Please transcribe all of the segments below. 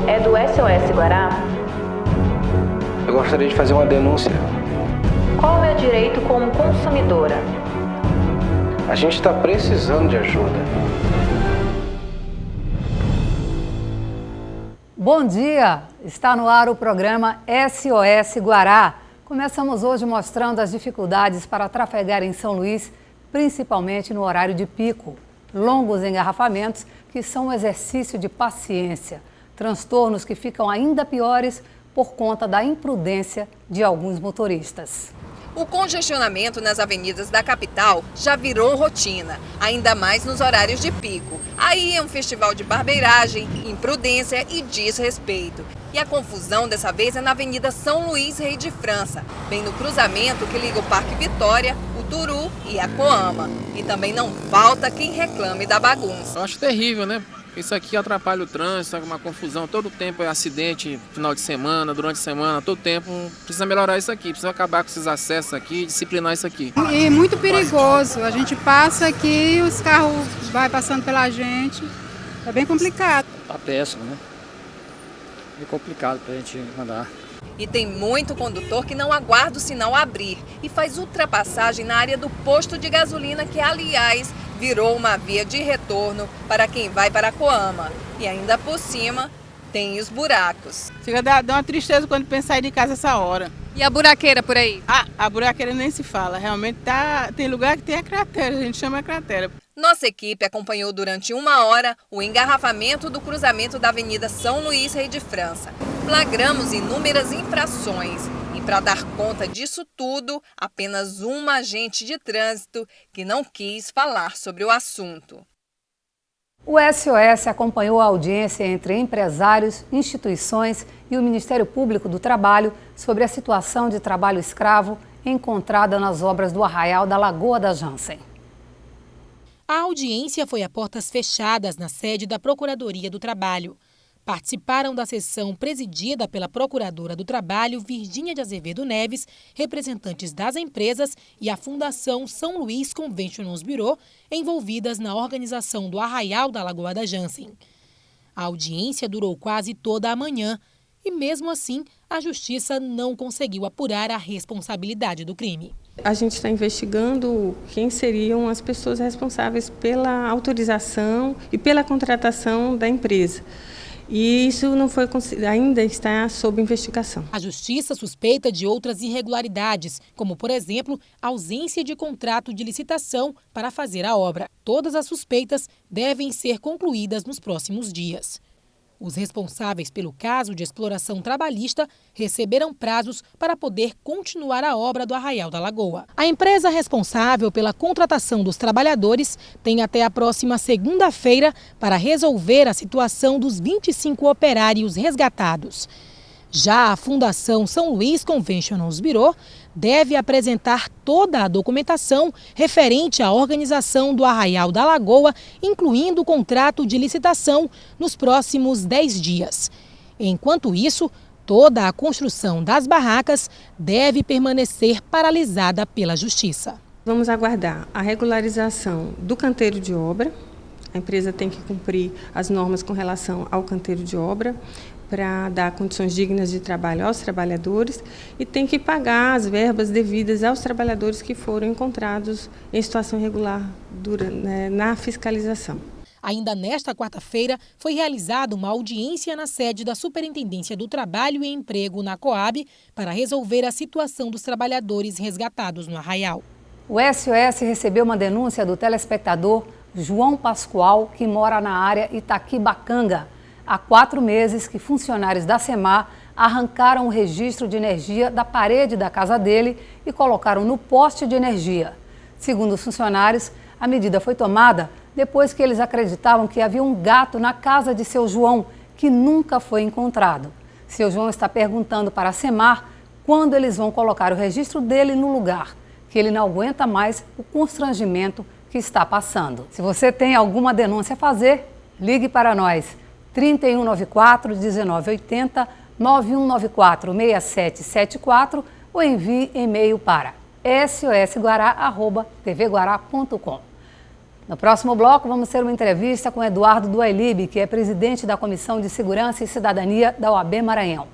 É do SOS Guará? Eu gostaria de fazer uma denúncia. Qual é o meu direito como consumidora? A gente está precisando de ajuda. Bom dia! Está no ar o programa SOS Guará. Começamos hoje mostrando as dificuldades para trafegar em São Luís, principalmente no horário de pico. Longos engarrafamentos que são um exercício de paciência. Transtornos que ficam ainda piores por conta da imprudência de alguns motoristas. O congestionamento nas avenidas da capital já virou rotina, ainda mais nos horários de pico. Aí é um festival de barbeiragem, imprudência e desrespeito. E a confusão dessa vez é na Avenida São Luís Rei de França, bem no cruzamento que liga o Parque Vitória, o Turu e a Coama. E também não falta quem reclame da bagunça. Eu acho terrível, né? Isso aqui atrapalha o trânsito, é uma confusão, todo tempo é acidente, final de semana, durante a semana, todo tempo. Precisa melhorar isso aqui, precisa acabar com esses acessos aqui, disciplinar isso aqui. E muito perigoso, a gente passa aqui, os carros vai passando pela gente, é bem complicado. Tá péssimo, né? É complicado pra gente andar. E tem muito condutor que não aguarda o sinal abrir e faz ultrapassagem na área do posto de gasolina, que, aliás, virou uma via de retorno para quem vai para Coama. E ainda por cima, tem os buracos. Dá uma tristeza quando pensa sair de casa essa hora. E a buraqueira por aí? A buraqueira nem se fala. Realmente tem lugar que tem a cratera, a gente chama a cratera. Nossa equipe acompanhou durante 1 hora o engarrafamento do cruzamento da Avenida São Luís Rei de França. Flagramos inúmeras infrações e, para dar conta disso tudo, apenas uma agente de trânsito que não quis falar sobre o assunto. O SOS acompanhou a audiência entre empresários, instituições e o Ministério Público do Trabalho sobre a situação de trabalho escravo encontrada nas obras do Arraial da Lagoa da Jansen. A audiência foi a portas fechadas na sede da Procuradoria do Trabalho. Participaram da sessão presidida pela Procuradora do Trabalho, Virgínia de Azevedo Neves, representantes das empresas e a Fundação São Luís Conventions Bureau, envolvidas na organização do Arraial da Lagoa da Jansen. A audiência durou quase toda a manhã e, mesmo assim, a Justiça não conseguiu apurar a responsabilidade do crime. A gente está investigando quem seriam as pessoas responsáveis pela autorização e pela contratação da empresa. E isso não foi, ainda está sob investigação. A Justiça suspeita de outras irregularidades, como, por exemplo, a ausência de contrato de licitação para fazer a obra. Todas as suspeitas devem ser concluídas nos próximos dias. Os responsáveis pelo caso de exploração trabalhista receberam prazos para poder continuar a obra do Arraial da Lagoa. A empresa responsável pela contratação dos trabalhadores tem até a próxima segunda-feira para resolver a situação dos 25 operários resgatados. Já a Fundação São Luís Conventions Bureau deve apresentar toda a documentação referente à organização do Arraial da Lagoa, incluindo o contrato de licitação, nos próximos 10 dias. Enquanto isso, toda a construção das barracas deve permanecer paralisada pela Justiça. Vamos aguardar a regularização do canteiro de obra. A empresa tem que cumprir as normas com relação ao canteiro de obra, para dar condições dignas de trabalho aos trabalhadores, e tem que pagar as verbas devidas aos trabalhadores que foram encontrados em situação irregular na fiscalização. Ainda nesta quarta-feira, foi realizada uma audiência na sede da Superintendência do Trabalho e Emprego, na Coab, para resolver a situação dos trabalhadores resgatados no Arraial. O SOS recebeu uma denúncia do telespectador João Pascoal, que mora na área Itaquibacanga. Há 4 meses que funcionários da SEMAR arrancaram o registro de energia da parede da casa dele e colocaram no poste de energia. Segundo os funcionários, a medida foi tomada depois que eles acreditavam que havia um gato na casa de seu João, que nunca foi encontrado. Seu João está perguntando para a SEMAR quando eles vão colocar o registro dele no lugar, que ele não aguenta mais o constrangimento que está passando. Se você tem alguma denúncia a fazer, ligue para nós. 3194-1980, 9194-6774 ou envie e-mail para sosguará@tvguará.com. No próximo bloco, vamos ter uma entrevista com Eduardo Duailib, que é presidente da Comissão de Segurança e Cidadania da OAB Maranhão.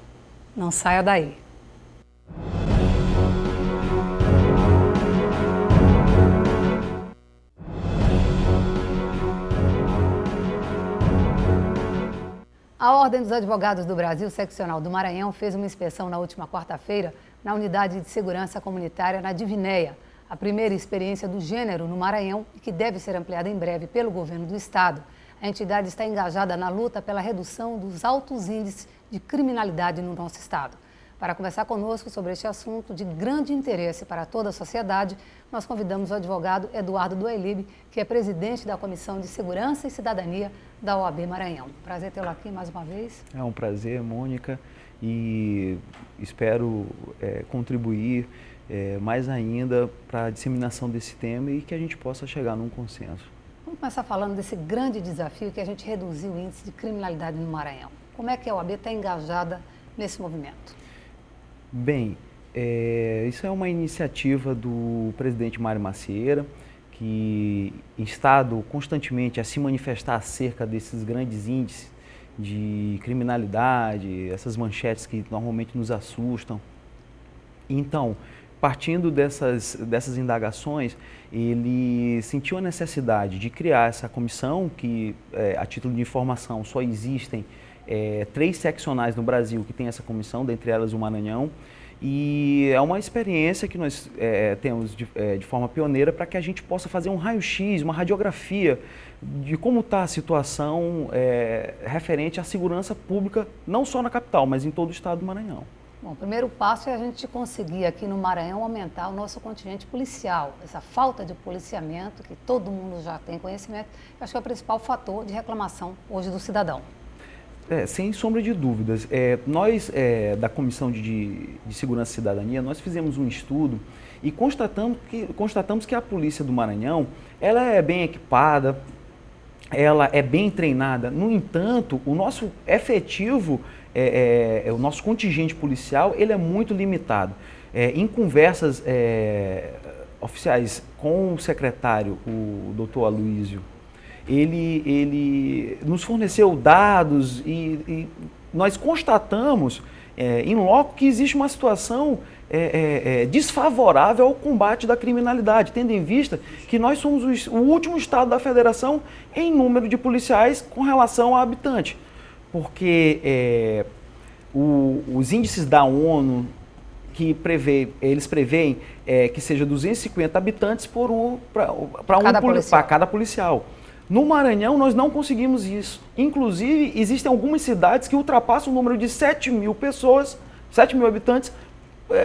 Não saia daí. A Ordem dos Advogados do Brasil, seccional do Maranhão, fez uma inspeção na última quarta-feira na Unidade de Segurança Comunitária na Divinéia, a primeira experiência do gênero no Maranhão e que deve ser ampliada em breve pelo governo do estado. A entidade está engajada na luta pela redução dos altos índices de criminalidade no nosso estado. Para conversar conosco sobre este assunto de grande interesse para toda a sociedade, nós convidamos o advogado Eduardo Duailib, que é presidente da Comissão de Segurança e Cidadania da OAB Maranhão. Prazer tê-lo aqui mais uma vez. É um prazer, Mônica, e espero contribuir mais ainda para a disseminação desse tema e que a gente possa chegar num consenso. Vamos começar falando desse grande desafio que é a gente reduzir o índice de criminalidade no Maranhão. Como é que a OAB está engajada nesse movimento? Bem, isso é uma iniciativa do presidente Mário Macieira, que instado constantemente a se manifestar acerca desses grandes índices de criminalidade, essas manchetes que normalmente nos assustam. Então, partindo dessas indagações, ele sentiu a necessidade de criar essa comissão, que a título de informação só existem 3 seccionais no Brasil que tem essa comissão, dentre elas o Maranhão, e é uma experiência que nós temos de forma pioneira para que a gente possa fazer um raio-x, uma radiografia de como está a situação referente à segurança pública, não só na capital, mas em todo o estado do Maranhão. Bom, o primeiro passo é a gente conseguir aqui no Maranhão aumentar o nosso contingente policial. Essa falta de policiamento, que todo mundo já tem conhecimento, eu acho que é o principal fator de reclamação hoje do cidadão. Sem sombra de dúvidas. Nós, da Comissão de Segurança e Cidadania, nós fizemos um estudo e constatamos que a Polícia do Maranhão, ela é bem equipada, ela é bem treinada. No entanto, o nosso efetivo, o nosso contingente policial, ele é muito limitado. Em conversas oficiais com o secretário, o doutor Aloysio, ele nos forneceu dados e nós constatamos em loco que existe uma situação desfavorável ao combate da criminalidade, tendo em vista que nós somos o último estado da federação em número de policiais com relação a habitante, porque os índices da ONU eles preveem que seja 250 habitantes para cada policial. No Maranhão, nós não conseguimos isso. Inclusive, existem algumas cidades que ultrapassam o número de 7 mil pessoas, 7 mil habitantes,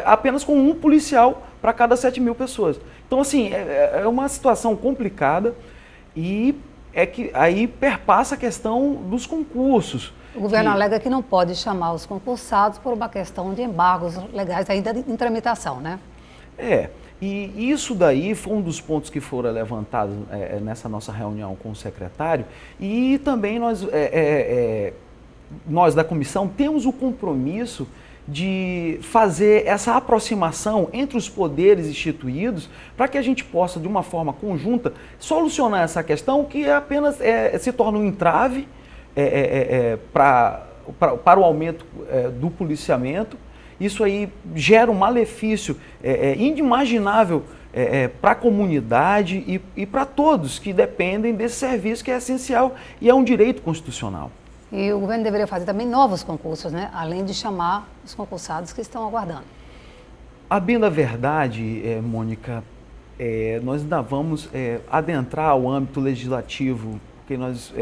apenas com um policial para cada 7 mil pessoas. Então, assim, é uma situação complicada e que aí perpassa a questão dos concursos. O governo alega que não pode chamar os concursados por uma questão de embargos legais ainda em tramitação, né? E isso daí foi um dos pontos que foram levantados nessa nossa reunião com o secretário, e também nós da comissão temos o compromisso de fazer essa aproximação entre os poderes instituídos para que a gente possa, de uma forma conjunta, solucionar essa questão que apenas se torna um entrave para o aumento do policiamento. Isso aí gera um malefício inimaginável para a comunidade e para todos que dependem desse serviço que é essencial e é um direito constitucional. E o governo deveria fazer também novos concursos, né? Além de chamar os concursados que estão aguardando. A bem da verdade, Mônica, nós ainda vamos adentrar ao âmbito legislativo, porque nós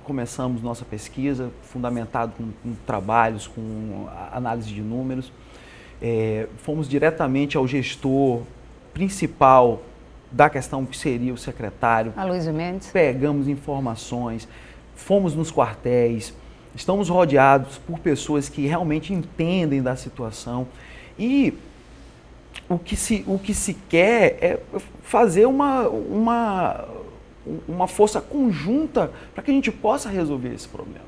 começamos nossa pesquisa fundamentado com trabalhos, com análise de números. Fomos diretamente ao gestor principal da questão, que seria o secretário. Aloysio Mendes. Pegamos informações, fomos nos quartéis, estamos rodeados por pessoas que realmente entendem da situação e o que se quer é fazer uma força conjunta para que a gente possa resolver esse problema.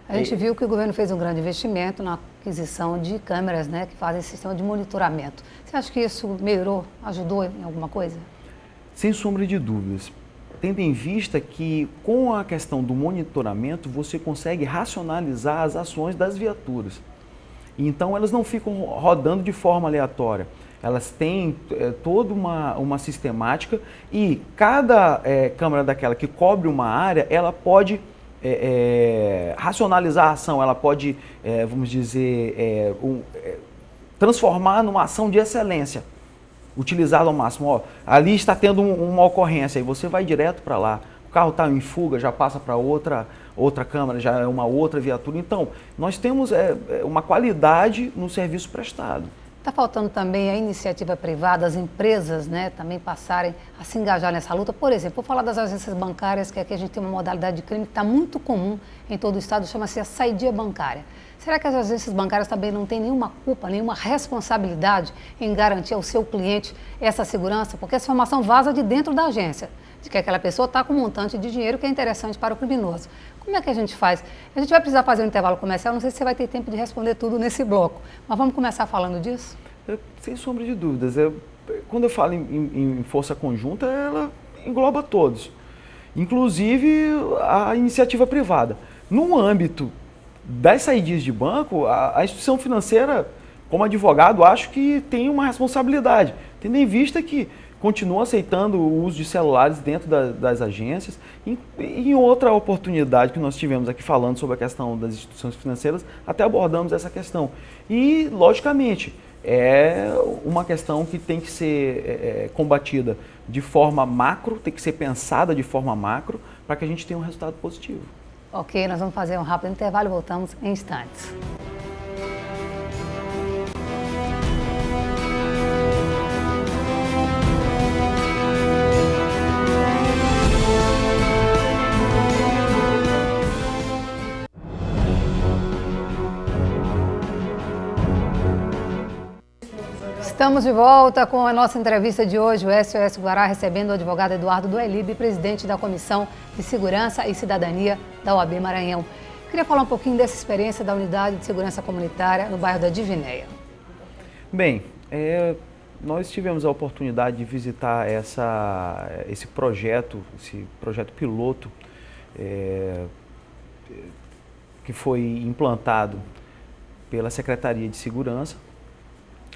A gente viu que o governo fez um grande investimento na aquisição de câmeras, né, que fazem sistema de monitoramento. Você acha que isso melhorou, ajudou em alguma coisa? Sem sombra de dúvidas. tendo em vista que com a questão do monitoramento você consegue racionalizar as ações das viaturas. Então elas não ficam rodando de forma aleatória. Elas têm toda uma sistemática e cada câmera daquela que cobre uma área, ela pode racionalizar a ação, ela pode, vamos dizer, transformar numa ação de excelência, utilizada ao máximo. Ó, ali está tendo uma ocorrência e você vai direto para lá. O carro está em fuga, já passa para outra câmera, já é uma outra viatura. Então, nós temos uma qualidade no serviço prestado. Está faltando também a iniciativa privada, as empresas, né, também passarem a se engajar nessa luta. Por exemplo, vou falar das agências bancárias, que aqui a gente tem uma modalidade de crime que está muito comum em todo o estado, chama-se a saidia bancária. Será que as agências bancárias também não têm nenhuma culpa, nenhuma responsabilidade em garantir ao seu cliente essa segurança? Porque essa informação vaza de dentro da agência, de que aquela pessoa está com um montante de dinheiro que é interessante para o criminoso. Como é que a gente faz? A gente vai precisar fazer um intervalo comercial, não sei se você vai ter tempo de responder tudo nesse bloco, mas vamos começar falando disso? Sem sombra de dúvidas. Quando eu falo em força conjunta, ela engloba todos, inclusive a iniciativa privada. No âmbito das saídas de banco, a instituição financeira, como advogado, acho que tem uma responsabilidade, tendo em vista que continua aceitando o uso de celulares dentro das agências. Em outra oportunidade que nós tivemos aqui falando sobre a questão das instituições financeiras, até abordamos essa questão. E, logicamente, é uma questão que tem que ser combatida de forma macro, tem que ser pensada de forma macro, para que a gente tenha um resultado positivo. Ok, nós vamos fazer um rápido intervalo e voltamos em instantes. Estamos de volta com a nossa entrevista de hoje, o SOS Guará recebendo o advogado Eduardo Duelib, presidente da Comissão de Segurança e Cidadania da OAB Maranhão. Queria falar um pouquinho dessa experiência da Unidade de Segurança Comunitária no bairro da Divinéia. Bem, nós tivemos a oportunidade de visitar esse projeto piloto que foi implantado pela Secretaria de Segurança,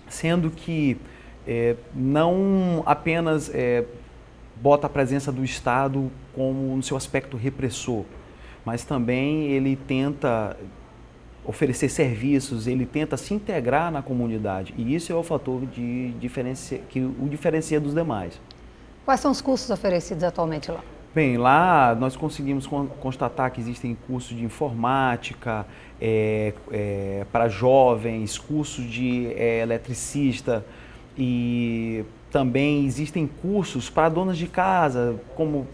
sendo que não apenas bota a presença do Estado como no seu aspecto repressor, mas também ele tenta oferecer serviços, ele tenta se integrar na comunidade, e isso é o fator que o diferencia dos demais. Quais são os cursos oferecidos atualmente lá? Bem, lá nós conseguimos constatar que existem cursos de informática para jovens, cursos de eletricista, e também existem cursos para donas de casa, como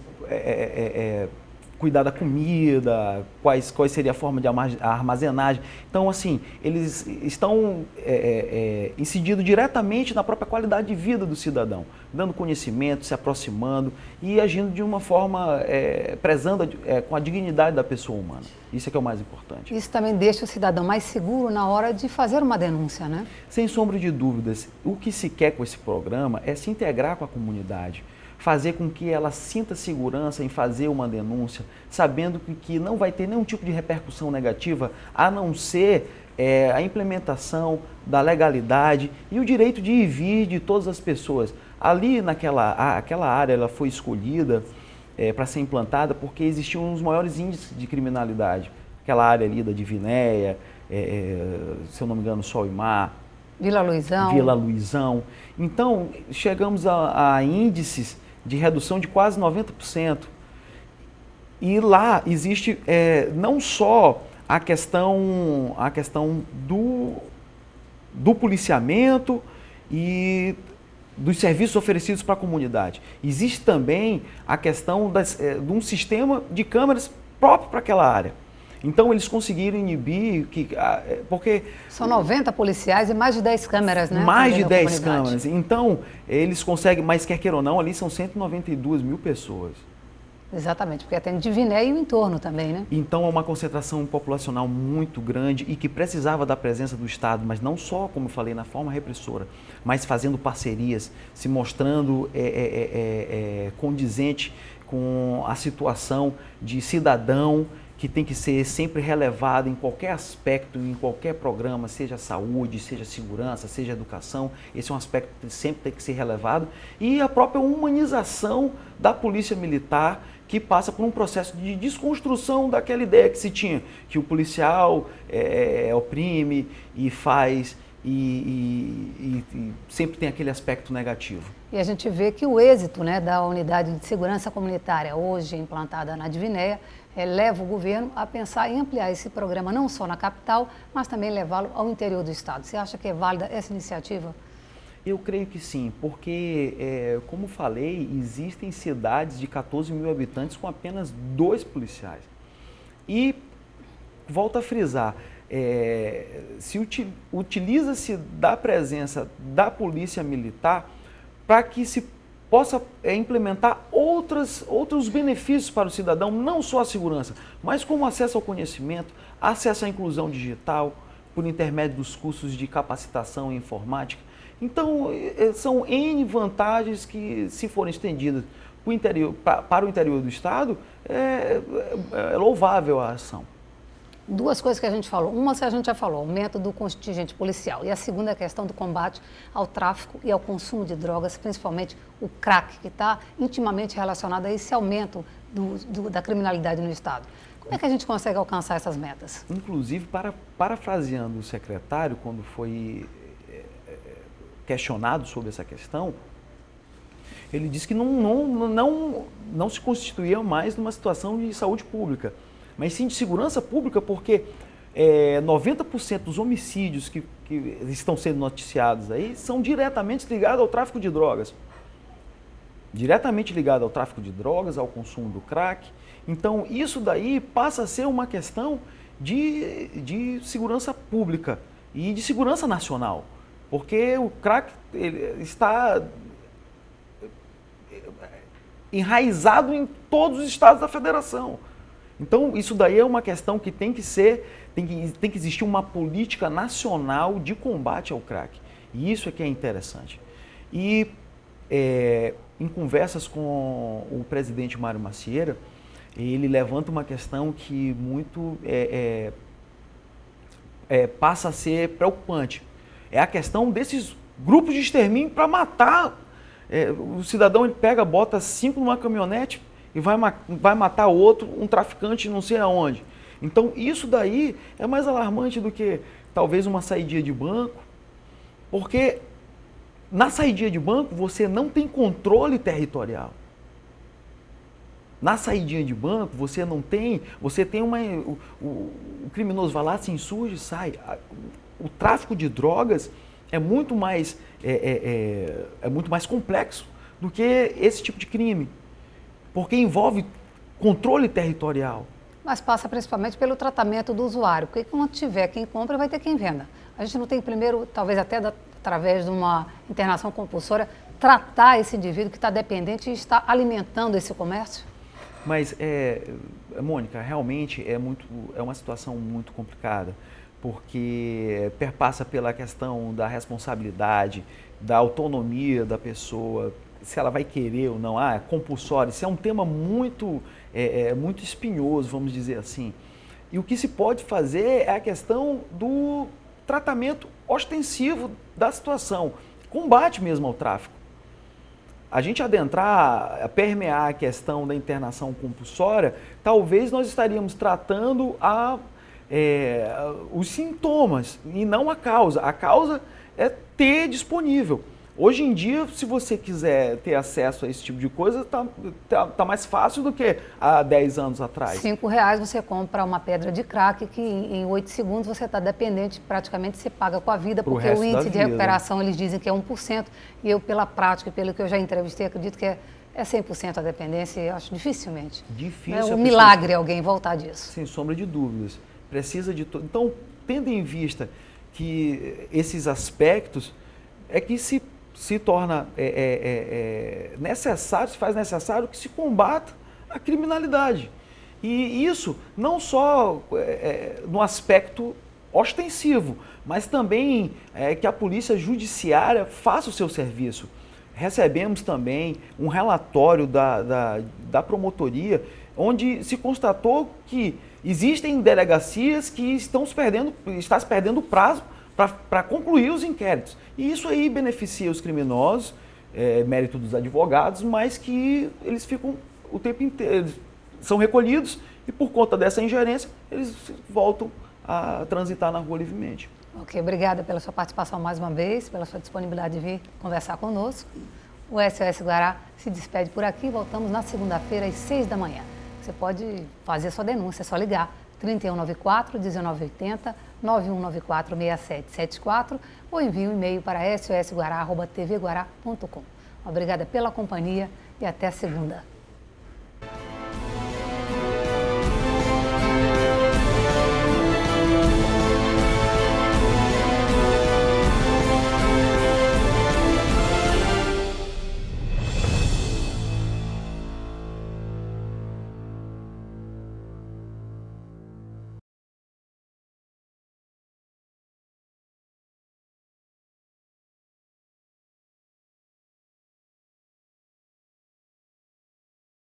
cuidar da comida, quais seria a forma de armazenagem. Então, assim, eles estão incidindo diretamente na própria qualidade de vida do cidadão, dando conhecimento, se aproximando e agindo de uma forma prezando com a dignidade da pessoa humana. Isso é que é o mais importante. Isso também deixa o cidadão mais seguro na hora de fazer uma denúncia, né? Sem sombra de dúvidas. O que se quer com esse programa é se integrar com a comunidade, fazer com que ela sinta segurança em fazer uma denúncia, sabendo que não vai ter nenhum tipo de repercussão negativa, a não ser a implementação da legalidade e o direito de ir e vir de todas as pessoas. Ali aquela área ela foi escolhida para ser implantada porque existiam uns maiores índices de criminalidade. Aquela área ali da Divinéia, se eu não me engano, Sol e Mar, Vila Luizão. Então, chegamos a índices de redução de quase 90%. E lá existe não só a questão do policiamento e dos serviços oferecidos para a comunidade. Existe também a questão de um sistema de câmeras próprio para aquela área. Então, eles conseguiram inibir, porque... São 90 policiais e mais de 10 câmeras, né? Mais de 10 câmeras. Então, eles conseguem, mas quer queira ou não, ali são 192 mil pessoas. Exatamente, porque atende Divinéia e o entorno também, né? Então, é uma concentração populacional muito grande e que precisava da presença do Estado, mas não só, como eu falei, na forma repressora, mas fazendo parcerias, se mostrando condizente com a situação de cidadão que tem que ser sempre relevado em qualquer aspecto, em qualquer programa, seja saúde, seja segurança, seja educação. Esse é um aspecto que sempre tem que ser relevado. E a própria humanização da polícia militar, que passa por um processo de desconstrução daquela ideia que se tinha, que o policial oprime e faz e sempre tem aquele aspecto negativo. E a gente vê que o êxito, né, da unidade de segurança comunitária, hoje implantada na Divinéia, leva o governo a pensar em ampliar esse programa não só na capital, mas também levá-lo ao interior do estado. Você acha que é válida essa iniciativa? Eu creio que sim, porque, como falei, existem cidades de 14 mil habitantes com apenas 2 policiais. E, volto a frisar, utiliza-se da presença da polícia militar para que se possa implementar outros benefícios para o cidadão, não só a segurança, mas como acesso ao conhecimento, acesso à inclusão digital, por intermédio dos cursos de capacitação em informática. Então, são N vantagens que, se forem estendidas para o interior do estado, é louvável a ação. Duas coisas que a gente falou. Uma, a gente já falou, aumento do contingente policial. E a segunda é a questão do combate ao tráfico e ao consumo de drogas, principalmente o crack, que está intimamente relacionado a esse aumento da criminalidade no estado. Como é que a gente consegue alcançar essas metas? Inclusive, parafraseando o secretário, quando foi questionado sobre essa questão, ele disse que não se constituía mais numa situação de saúde pública, mas sim de segurança pública, porque 90% dos homicídios que estão sendo noticiados aí são diretamente ligados ao tráfico de drogas. Diretamente ligado ao tráfico de drogas, ao consumo do crack. Então, isso daí passa a ser uma questão de segurança pública e de segurança nacional, porque o crack está enraizado em todos os estados da federação. Então, isso daí é uma questão que tem que existir uma política nacional de combate ao crack. E isso é que é interessante. E em conversas com o presidente Mário Macieira, ele levanta uma questão que muito passa a ser preocupante. É a questão desses grupos de extermínio para matar. O cidadão, ele pega, bota 5 numa caminhonete e vai matar outro, um traficante não sei aonde. Então, isso daí é mais alarmante do que talvez uma saidinha de banco, porque na saidinha de banco você não tem controle territorial. Na saidinha de banco você tem o criminoso vai lá, se insurge e sai. O tráfico de drogas é muito mais complexo do que esse tipo de crime, porque envolve controle territorial. Mas passa principalmente pelo tratamento do usuário, porque quando tiver quem compra, vai ter quem venda. A gente não tem primeiro, talvez até através de uma internação compulsória, tratar esse indivíduo que está dependente e está alimentando esse comércio? Mas, Mônica, realmente é uma situação muito complicada, porque perpassa pela questão da responsabilidade, da autonomia da pessoa, se ela vai querer ou não, compulsório. Isso é um tema muito espinhoso, vamos dizer assim. E o que se pode fazer é a questão do tratamento ostensivo da situação, combate mesmo ao tráfico. A gente adentrar, permear a questão da internação compulsória, talvez nós estaríamos tratando os sintomas e não a causa. A causa é ter disponível. Hoje em dia, se você quiser ter acesso a esse tipo de coisa, tá mais fácil do que há 10 anos atrás. R$5 você compra uma pedra de crack que em 8 segundos você está dependente, praticamente você paga com a vida, porque o índice de recuperação eles dizem que é 1%, e eu pela prática, pelo que eu já entrevistei, acredito que é 100% a dependência, e eu acho dificilmente. É um milagre alguém voltar disso. Sem sombra de dúvidas. Precisa de tudo. Então, tendo em vista que esses aspectos é que se torna necessário, se faz necessário que se combata a criminalidade. E isso não só no aspecto ostensivo, mas também que a polícia judiciária faça o seu serviço. recebemos também um relatório da promotoria, onde se constatou que existem delegacias que está se perdendo o prazo para concluir os inquéritos. E isso aí beneficia os criminosos, mérito dos advogados, mas que eles ficam o tempo inteiro, são recolhidos e por conta dessa ingerência, eles voltam a transitar na rua livremente. Ok, obrigada pela sua participação mais uma vez, pela sua disponibilidade de vir conversar conosco. O SOS Guará se despede por aqui, voltamos na segunda-feira às 6 da manhã. Você pode fazer sua denúncia, é só ligar 3194-1980, 9194-6774 ou envie um e-mail para sosguará@tvguará.com. Obrigada pela companhia e até segunda.